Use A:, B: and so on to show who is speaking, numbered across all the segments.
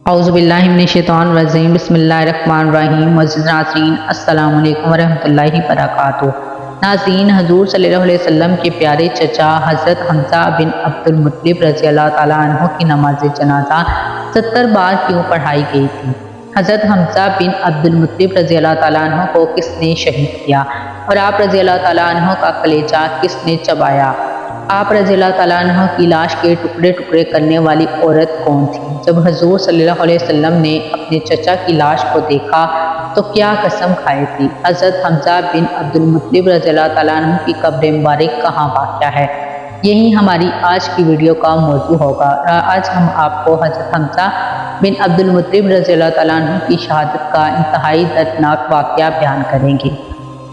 A: اعوذ باللہ من الشیطان الرجیم بسم اللہ الرحمن الرحیم۔ معزز ناظرین السلام علیکم ورحمۃ اللہ وبرکاتہ۔ ناظرین، حضور صلی اللہ علیہ وسلم کے پیارے چچا حضرت حمزہ بن عبد المطلب رضی اللہ تعالیٰ عنہ کی نماز جنازہ 70 بار کیوں پڑھائی گئی تھی؟ حضرت حمزہ بن عبد المطلب رضی اللہ تعالیٰ عنہ کو کس نے شہید کیا اور آپ رضی اللہ تعالیٰ عنہ کا کلیجہ کس نے چبایا؟ آپ رضی اللہ تعالیٰ عنہ کی لاش کے ٹکڑے ٹکڑے کرنے والی عورت کون تھی؟ جب حضور صلی اللہ علیہ وسلم نے اپنے چچا کی لاش کو دیکھا تو کیا قسم کھائی تھی؟ حضرت حمزہ بن عبد المطلب رضی اللہ تعالیٰ عنہ کی قبر مبارک کہاں واقع ہے؟ یہی ہماری آج کی ویڈیو کا موضوع ہوگا۔ آج ہم آپ کو حضرت حمزہ بن عبد المطلب رضی اللہ تعالیٰ عنہ کی شہادت کا انتہائی دردناک واقعہ بیان کریں گے۔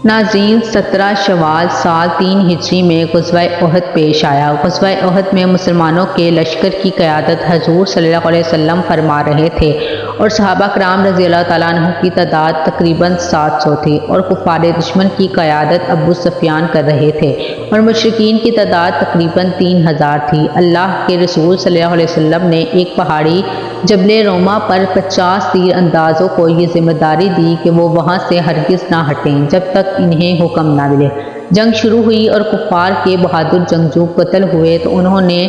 A: ناظرین، 17 شوال سال 3 ہجری میں غزوہ احد پیش آیا۔ غزوہ احد میں مسلمانوں کے لشکر کی قیادت حضور صلی اللہ علیہ وسلم فرما رہے تھے اور صحابہ کرام رضی اللہ تعالیٰ عنہ کی تعداد تقریباً 700 تھی اور کفار دشمن کی قیادت ابو سفیان کر رہے تھے اور مشرکین کی تعداد تقریباً 3000 تھی۔ اللہ کے رسول صلی اللہ علیہ وسلم نے ایک پہاڑی جبل روما پر 50 تیر اندازوں کو یہ ذمہ داری دی کہ وہ وہاں سے ہرگز نہ ہٹیں جب تک انہیں حکم نہ ملے۔ جنگ شروع ہوئی اور کفار کے بہادر جنگجو قتل ہوئے تو انہوں نے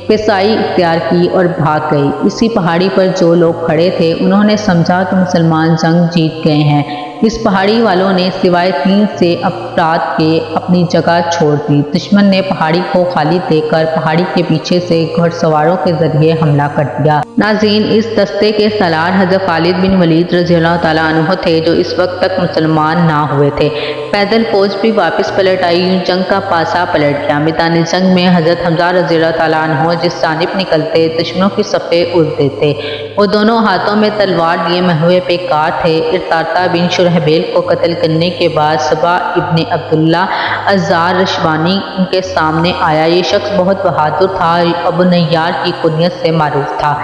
A: پیشائی اختیار کی اور بھاگ گئی۔ اسی پہاڑی پر جو لوگ کھڑے تھے انہوں نے سمجھا کہ مسلمان جنگ جیت گئے ہیں۔ اس پہاڑی والوں نے سوائے 3 سے افراد کے اپنی جگہ چھوڑ دی۔ دشمن نے پہاڑی کو خالی دیکھ کر پہاڑی کے پیچھے سے گھڑ سواروں کے ذریعے حملہ کر دیا۔ ناظرین، اس دستے کے سالار حضرت خالد بن ولید رضی اللہ تعالیٰ عنہ تھے جو اس وقت تک مسلمان نہ ہوئے تھے۔ پیدل فوج بھی واپس پلٹ آئی، یوں جنگ کا پاسا پلٹ گیا۔ میدان جنگ میں حضرت حمزہ رضی اللہ تعالیٰ عنہ جس جانب نکلتے دشمنوں کی صفیں اڑ دیتے۔ وہ دونوں ہاتھوں میں تلوار لیے محوے پہ کار تھے۔ ارتارتا بن شرحبیل کو قتل کرنے کے بعد صبا ابن عبداللہ الزار رشوانی ان کے سامنے آیا۔ یہ شخص بہت بہادر تھا، ابو نیار کی کنیت سے معروف تھا۔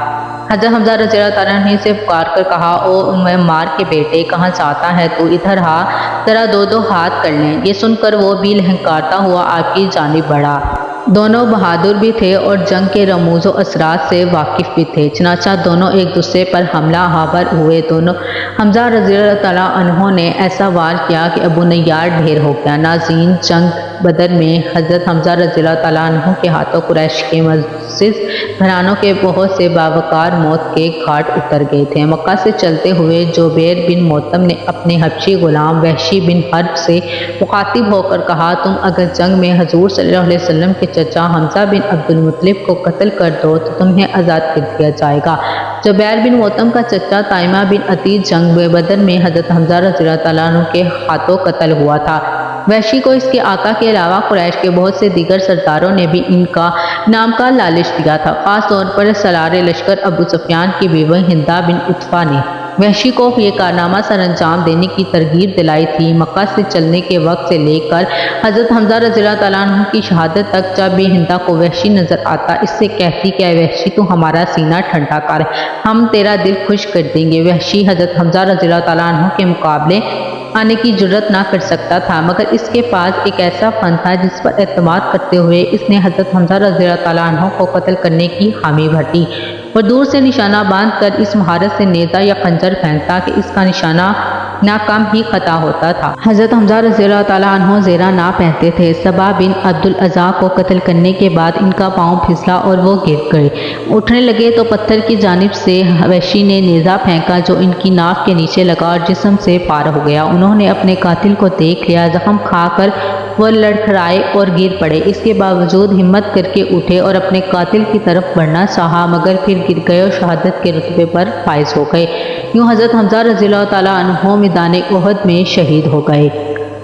A: حضرت حمزہ رضی اللہ تعالیٰ عنہ سے پکار کر کہا، او مار کے بیٹے، کہاں جاتا ہے تو؟ ادھر آ، ذرا دو ہاتھ کر لیں۔ یہ سن کر وہ بھی لہنکاتا ہوا آپ کی جانب بڑھا۔ دونوں بہادر بھی تھے اور جنگ کے رموز و اثرات سے واقف بھی تھے، چنانچہ دونوں ایک دوسرے پر حملہ آور ہوئے۔ دونوں حمزہ رضی اللہ تعالیٰ عنہ نے ایسا وار کیا کہ ابو نیار ڈھیر ہو گیا۔ ناظرین، جنگ بدر میں حضرت حمزہ رضی اللہ تعالیٰ عنہ کے ہاتھوں قریش کے معزز گھرانوں کے بہت سے باوقار موت کے گھاٹ اتر گئے تھے۔ مکہ سے چلتے ہوئے جبیر بن موتم نے اپنے حبشی غلام وحشی بن حرب سے مخاطب ہو کر کہا، تم اگر جنگ میں حضور صلی اللہ علیہ وسلم کے چچا حمزہ بن عبد المطلب کو قتل کر دو تو تمہیں آزاد کر دیا جائے گا۔ جبیر بن موتم کا چچا طائمہ بن عتیق جنگ بدر میں حضرت حمزہ رضی اللہ تعالیٰ عنہ کے ہاتھوں قتل ہوا تھا۔ وحشی کو اس کے آقا کے علاوہ قریش کے بہت سے دیگر سرداروں نے بھی ان کا نام کا لالچ دیا تھا، خاص طور پر سالار لشکر ابو سفیان کی بیوی ہندہ بن عتبہ نے وحشی کو یہ کارنامہ سر انجام دینے کی ترغیب دلائی تھی۔ مکہ سے چلنے کے وقت سے لے کر حضرت حمزہ رضی اللہ تعالیٰ عنہ کی شہادت تک جب بھی ہندہ کو وحشی نظر آتا اس سے کہتی کہ اے وحشی، تو ہمارا سینہ ٹھنڈا کر، ہم تیرا دل خوش کر دیں گے۔ وحشی حضرت حمزہ رضی اللہ تعالیٰ عنہ کے مقابلے آنے کی جرت نہ کر سکتا تھا، مگر اس کے پاس ایک ایسا فن تھا جس پر اعتماد کرتے ہوئے اس نے حضرت حمزہ رضی اللہ تعالیٰ عنہ کو قتل کرنے کی حامی بھرتی اور دور سے نشانہ باندھ کر اس مہارت سے نیزہ یا خنجر پھینکتا کہ اس کا نشانہ ناکام ہی خطا ہوتا تھا۔ حضرت حمزہ رضی اللہ تعالیٰ عنہ زیرہ نہ پہنتے تھے۔ صبا بن عبد الاعضیٰ کو قتل کرنے کے بعد ان کا پاؤں پھسلا اور وہ گر گئے۔ اٹھنے لگے تو پتھر کی جانب سے وحشی نے نیزہ پھینکا جو ان کی ناک کے نیچے لگا اور جسم سے پار ہو گیا۔ انہوں نے اپنے قاتل کو دیکھ لیا، زخم کھا کر وہ لڑکھڑائے اور گر پڑے۔ اس کے باوجود ہمت کر کے اٹھے اور اپنے قاتل کی طرف بڑھنا چاہا، مگر پھر گر گئے اور شہادت کے رتبے پر فائز ہو گئے۔ یوں حضرت حمزہ رضی اللہ تعالیٰ عنہ میدان احد میں شہید ہو گئے۔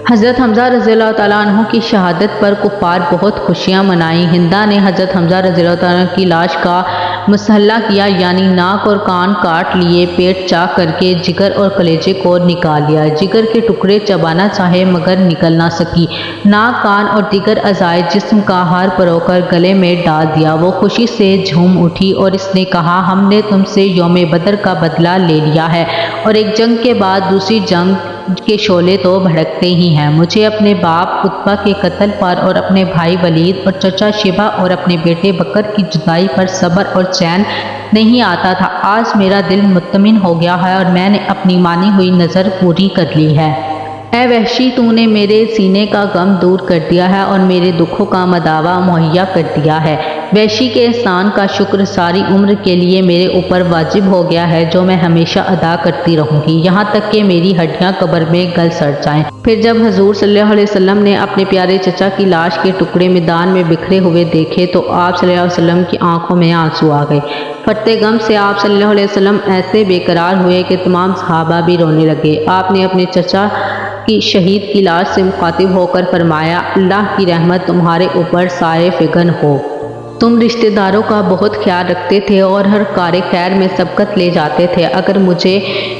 A: حضرت حمزہ رضی اللہ تعالیٰ عنہ کی شہادت پر کفار بہت خوشیاں منائیں۔ ہندہ نے حضرت حمزہ رضی اللہ تعالیٰ عنہ کی لاش کا مسحلہ کیا، یعنی ناک اور کان کاٹ لیے، پیٹ چاک کر کے جگر اور کلیجے کو نکال لیا۔ جگر کے ٹکڑے چبانا چاہے مگر نکل نہ سکی۔ ناک، کان اور دیگر اعضائے جسم کا ہار پرو کر گلے میں ڈال دیا۔ وہ خوشی سے جھوم اٹھی اور اس نے کہا، ہم نے تم سے یوم بدر کا بدلہ لے لیا ہے اور ایک جنگ کے بعد دوسری جنگ کے शोले तो भड़कते ही हैं। मुझे अपने बाप उत्बा के कत्ल पर और अपने भाई वलीद और चचा शिबा और अपने बेटे बकर की जुदाई पर सब्र और चैन नहीं आता था। आज मेरा दिल मुत्तमिन हो गया है और मैंने अपनी मानी हुई नज़र पूरी कर ली है। ऐ वहशी, तूने मेरे सीने का गम दूर कर दिया है और मेरे दुखों का मदावा मुहैया कर दिया है। वहशी के एहसान का शुक्र सारी उम्र के लिए मेरे ऊपर वाजिब हो गया है, जो मैं हमेशा अदा करती रहूँगी, यहाँ तक कि मेरी हड्डियाँ कब्र में गल सड़ जाएं। फिर जब हजूर सल्लल्लाहु अलैहि वसल्लम ने अपने प्यारे चचा की लाश के टुकड़े मैदान में बिखरे हुए देखे तो आप सल्लल्लाहु अलैहि वसल्लम की आंखों में आंसू आ गए। फटते गम से आप सल्लल्लाहु अलैहि वसल्लम ऐसे बेकरार हुए कि तमाम सहाबा भी रोने लगे। आपने अपने चचा की शहीद की लाश से मुखातिब होकर फरमाया, अल्लाह की रहमत तुम्हारे ऊपर साए फिगन हो। तुम रिश्तेदारों का बहुत ख्याल रखते थे और हर कार खैर में सबकत ले जाते थे। अगर मुझे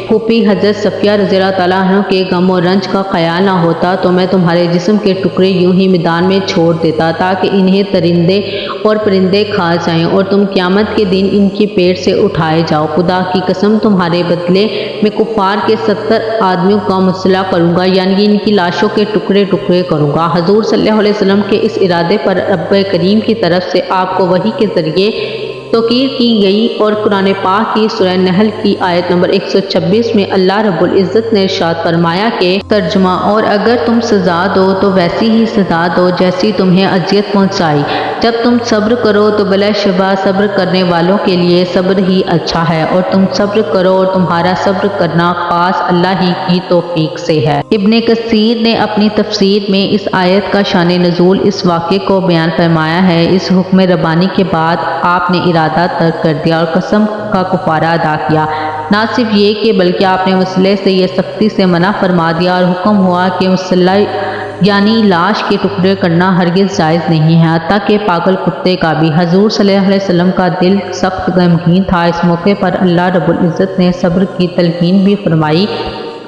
A: फूफी हज़रत सफ़िया रज़ियल्लाहु तआला अन्हा के गम और रंज का ख्याल ना होता तो मैं तुम्हारे जिस्म के टुकड़े यूं ही मैदान में छोड़ देता ताकि इन्हें परिंदे और परिंदे खा जाएं और तुम क़यामत के दिन इनके पेट से उठाए जाओ। खुदा की कसम, तुम्हारे बदले में कुफ़ार के 70 आदमियों का मुसल्ला करूँगा, यानी इनकी लाशों के टुकड़े टुकड़े करूँगा। हजूर सल्लल्लाहु अलैहि वसल्लम के इस इरादे पर रब करीम की तरफ से आपको वही के ज़रिए तौकीर की गई और कुरान पाक की सूरह नहल की आयत नंबर 126 में अल्लाह रब्बुल इज़्ज़त ने इरशाद फरमाया कि तर्जुमा, और अगर तुम सज़ा दो तो वैसी ही सज़ा दो जैसी तुम्हें अजियत पहुंचाई। जब तुम सब्र करो तो बिलाशुबा सब्र करने वालों के लिए सब्र ही अच्छा है, और तुम सब्र करो और तुम्हारा सब्र करना खास अल्लाह ही की तौफीक से है। इब्ने कसीर ने अपनी तफसीर में इस आयत का शान नज़ूल इस वाक़े को बयान फरमाया है। इस हुक्म रब्बानी के बाद आपने इरादा तर्क कर दिया और कसम का कुफारा अदा किया। ना सिर्फ ये कि बल्कि आपने मुसल्ले से ये सख्ती से मना फरमा दिया और हुक्म हुआ कि मुसल्ला यानी लाश के टुकड़े करना हरगिज़ जायज़ नहीं है, हत्ता कि पागल कुत्ते का भी। हजूर सल्लल्लाहु अलैहि वसल्लम का दिल सख्त गमगीन था। इस मौके पर अल्लाह रब्बुल इज़्ज़त ने सब्र की तलकीन भी फरमाई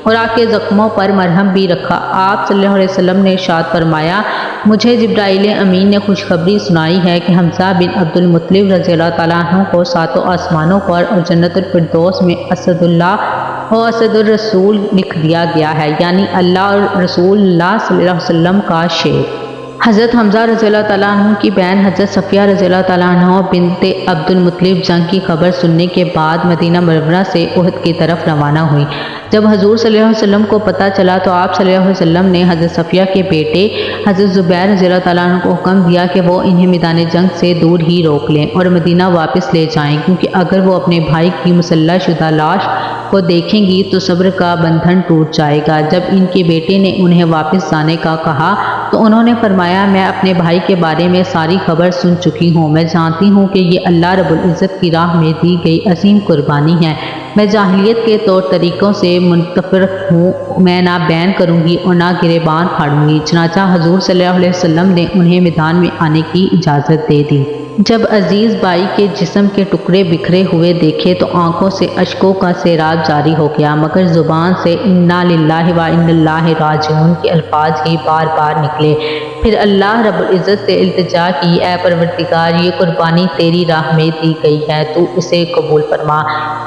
A: और आपके ज़ख्मों पर मरहम भी रखा। आप सल्लल्लाहु अलैहि वसल्लम ने इरशाद फरमाया, मुझे जिब्राइल अमीन ने खुशखबरी सुनाई है कि हमज़ा बिन अब्दुल मुत्तलिब रज़ियल्लाहु तआला अन्हु को सातों आसमानों पर और जन्नतुल फिरदौस में असदुल्लाह और असदुर रसूल लिख दिया गया है, यानी अल्लाह और रसूलुल्लाह सल्लल्लाहु अलैहि वसल्लम का शेर। हज़रत हमज़ा रज़ियल्लाहु तआला अन्हु की बहन हज़रत सफ़िया रज़ियल्लाहु तआला अन्हा बिनते अब्दुल मुत्तलिब जंग की खबर सुनने के बाद मदीना मुनव्वरा से उहद की तरफ रवाना हुई। जब हजूर सल्लल्लाहु अलैहि वसल्लम को पता चला तो आप सल्लल्लाहु अलैहि वसल्लम ने हज़रत सफ़िया के बेटे हज़रत ज़ुबैर रज़ियल्लाहु तआला अन्हु को हुक्म दिया कि वो इन्हें मैदान जंग से दूर ही रोक लें और मदीना वापस ले जाएं, क्योंकि अगर वो अपने भाई की मुसल्ला शुदा लाश को देखेंगी तो सब्र का बंधन टूट जाएगा। जब इनके बेटे ने उन्हें वापस जाने का कहा तो उन्होंने फरमाया, मैं अपने भाई के बारे में सारी खबर सुन चुकी हूँ। मैं जानती हूँ कि ये अल्लाह रब्बुल इज़्ज़त की राह में दी गई अजीम कुर्बानी है। मैं जाहिलियत के तौर तरीक़ों से मुनतफ़िर हूँ। मैं ना बैन करूँगी और ना गिरेबान फाड़ूंगी। चनाचा हजूर सल्लल्लाहु अलैहि वसल्लम ने उन्हें मैदान में आने की इजाज़त दे दी। जब अजीज़ भाई के जिस्म के टुकड़े बिखरे हुए देखे तो आंखों से अश्कों का सैलाब जारी हो गया, मगर ज़ुबान से इन्ना लिल्लाहि व इन्ना इलैहि राजिऊन के अल्फाज ही बार बार निकले। फिर अल्लाह रब्बुल इज़्ज़त से इल्तिजा की, ए परवरदिगार, ये कुर्बानी तेरी राह में दी गई है, तू इसे कबूल फरमा।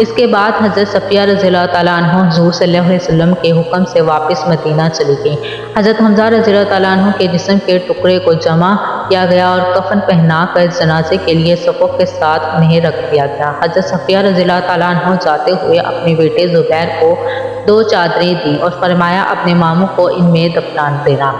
A: इसके बाद हज़रत सफ़िया रज़ियल्लाहु तआला अन्हा हुज़ूर सल्लल्लाहु अलैहि वसल्लम के हुक्म से वापस मदीना चली गई। हज़रत हमज़ा रज़ियल्लाहु तआला अन्हु के जिस्म के टुकड़े को जमा किया गया और कफन पहना कर जनाजे के लिए सफ़ों के साथ उन्हें रख दिया गया। हज़रत सफ़िया रज़ियल्लाहु तआला अन्हा जाते हुए अपने बेटे ज़ुबैर को 2 चादरें दी और फरमाया, अपने मामू को इनमें दफना देना।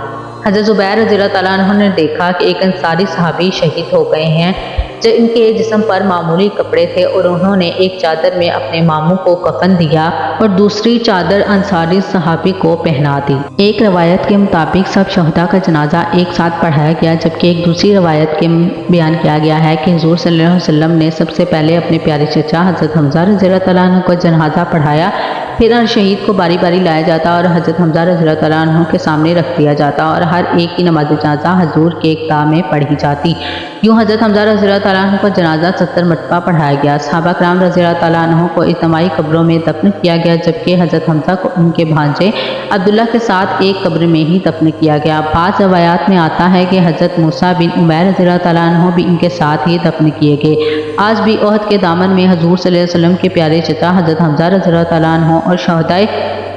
A: हज़रत ज़ुबैर रज़ियल्लाहु तआला अन्हु ने देखा कि एक अंसारी सहाबी शहीद हो गए हैं जो इनके जिस्म पर मामूली कपड़े थे और उन्होंने एक चादर में अपने मामू को कफन दिया और दूसरी चादर अंसारी सहाबी को पहना दी। एक रवायत के मुताबिक सब शहदा का जनाजा एक साथ पढ़ाया गया, जबकि एक दूसरी रवायत के बयान किया गया है कि हुज़ूर सल्लल्लाहु अलैहि वसल्लम ने सबसे पहले अपने प्यारे चचा हज़रत हमज़ा रज़ियल्लाहु तआला अन्हु को जनाजा पढ़ाया, फिर हर शहीद को बारी बारी लाया जाता और हज़रत हमज़ा रज़ियल्लाहु तआला अन्हु के सामने रख दिया जाता और हर एक की नमाज जनाजा हजूर के इक़्ता में पढ़ी जाती। यूँ हज़रत हमज़ा रज़ियल्लाहु तआला अन्हु को जनाजा 70 मरतबा पढ़ाया गया। सहाबा कराम रज़ियल्लाहु तआला अन्हु को इज्तिमाई कब्रों में दफन किया गया, जबकि हज़रत हमज़ा को उनके भांजे अब्दुल्ला के साथ एक कब्र में ही दफन किया गया। बाज़ रवायात में आता है कि हज़रत मूसा बिन उमैर रज़ियल्लाहु तआला अन्हु भी इनके साथ ही दफन किए गए। आज भी ओहद के दामन में हजूर सल्लल्लाहु अलैहि वसल्लम के प्यारे चचा हज़रत हमज़ा रज़ियल्लाहु तआला अन्हु और शहदाए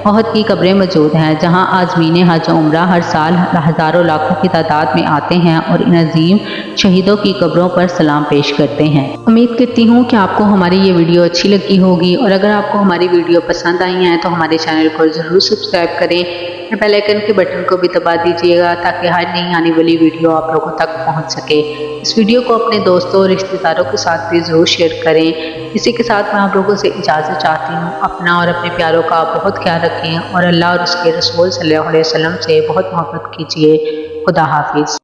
A: احد کی قبریں موجود ہیں جہاں عازمین حج و عمرہ ہر سال ہزاروں لاکھوں کی تعداد میں آتے ہیں اور ان عظیم شہیدوں کی قبروں پر سلام پیش کرتے ہیں۔ امید کرتی ہوں کہ آپ کو ہماری یہ ویڈیو اچھی لگی ہوگی، اور اگر آپ کو ہماری ویڈیو پسند آئی ہیں تو ہمارے چینل کو ضرور سبسکرائب کریں، بیل آئیکن کے بٹن کو بھی دبا دیجیے گا تاکہ ہر نئی آنے والی ویڈیو آپ لوگوں تک پہنچ سکے۔ اس ویڈیو کو اپنے دوستوں اور رشتہ داروں کے ساتھ بھی ضرور شیئر کریں۔ اسی کے ساتھ میں آپ لوگوں سے اجازت چاہتی ہوں، اپنا اور اپنے پیاروں کا بہت خیال رکھیں اور اللہ اور اس کے رسول صلی اللہ علیہ وسلم سے بہت محبت کیجیے۔ خدا حافظ۔